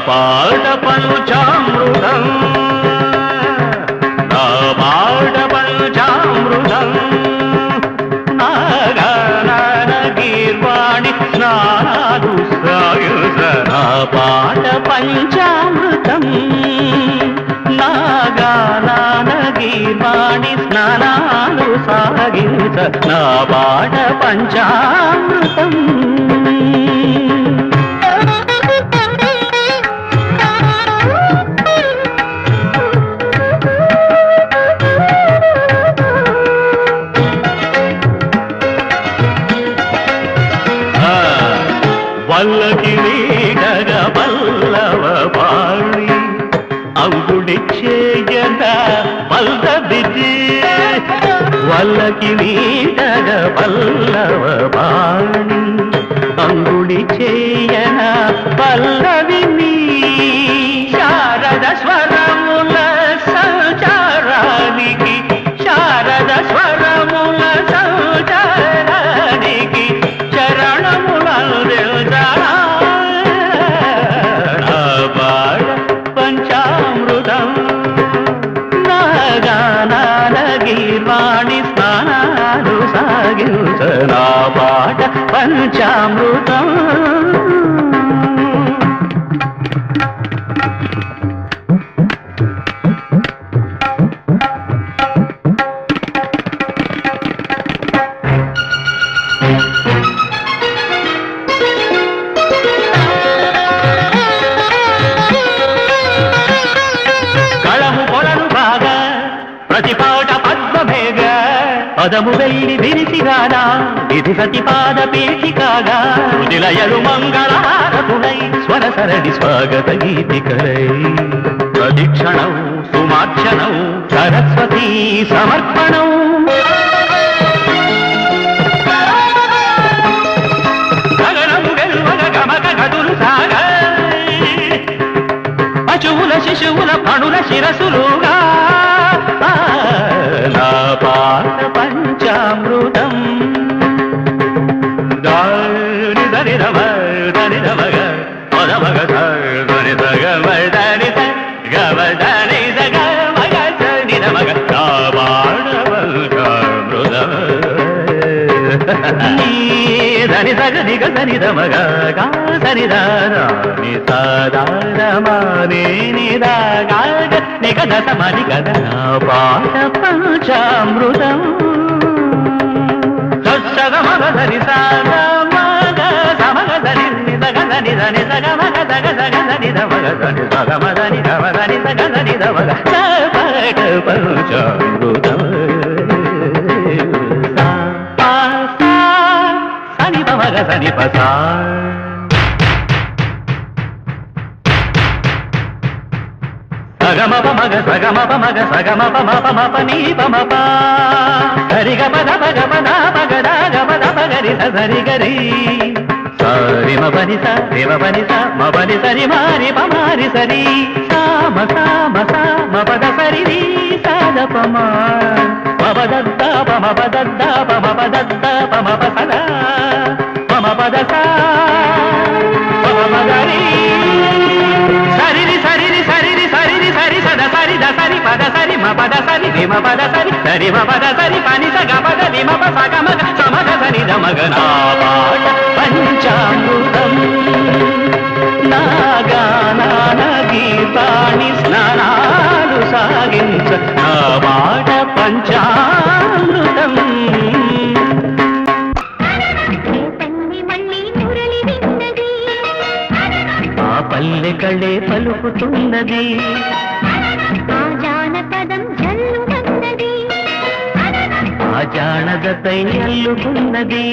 పాట పంచామృతం నా పాట పంచామృతం నాగాన గీర్వాణి స్నానాలు సాయుధ నా పాట పంచామృతం నాగాన గీర్వాణి స్నానాలు సాగించ నా పాట పంచామృతం వల్లకి నీడగ పల్లవ పాడి అంగుడి చేయన పల్లవిజి వల్లకి నీడగ పల్లవ పాడి అంగుడి చేయన పల్లవిని శారద స్వరముల సంచారానికి శారద స్వరముల సంచారానికి పంచామృతం నాగాన గీర్వాణి స్నానాలు సాగించ నా పాట పంచామృతం ప్రతిపాట పద్మమేఘ పదము వెళ్ళి విరిసిగానా విధి సతిపాద పీఠికాగా హృదిలయలు మంగళహారతులై స్వర సరణి స్వాగత గీతికలై ప్రదిక్షణం సుమార్చనం సరస్వతీ సమర్పణం గగనము గెలువగ గమక గదులు సాగ పశువుల శిశువుల పణుల శిరసులుగా నా పాట పంచామృతం దాని దని రమ దని రమగ పదమగ దని సగ దని గమ దని సగ మగ దని రమగ నా పాట పంచామృతం దని సగ నిగ దని రమగ గా సని దాని సదారమాని నిదా నిగద సమని గద నా పాట పంచామృతం సగమగదని సగమగ సమగదని నిదగదని దని సగమగ దగదని దమగదని సగమదని దమదని సగదని దమగ నా పాట పంచామృతం సని పమగ సని పసా సగమ పమగ సగమ పమగ సగమ పమ పమ పని పమ పా సరిగ పద పగ పద పగద గమద పగరి సరి గరి సరి మ పని స దేవ పని స మ పని సరి మారి పమారి సరి సామ సామ సామ పద సరి ని సద పమ పదద్ద పమ పదద్ద పమ పదద్ద పమ పసద పమ పద సా పమ పదరి సరి సరి సరి సరి సరి సద సరి ద సరి పద సరి మ పద సరి రి మ పద సరి సరి మ పద సరి పని స గ పద రి మ ప స గ మ గ సమగ సని ద మగ నా పాట పంచామృతం నాగాన గీతాని స్నానాలు సాగించ నా పాట పంచామృతం ఆ పల్లె కళ్ళే పలుకుతున్నది ఆ జానపదం జల్లుమన్నది ఆ జానదతై అల్లుకున్నది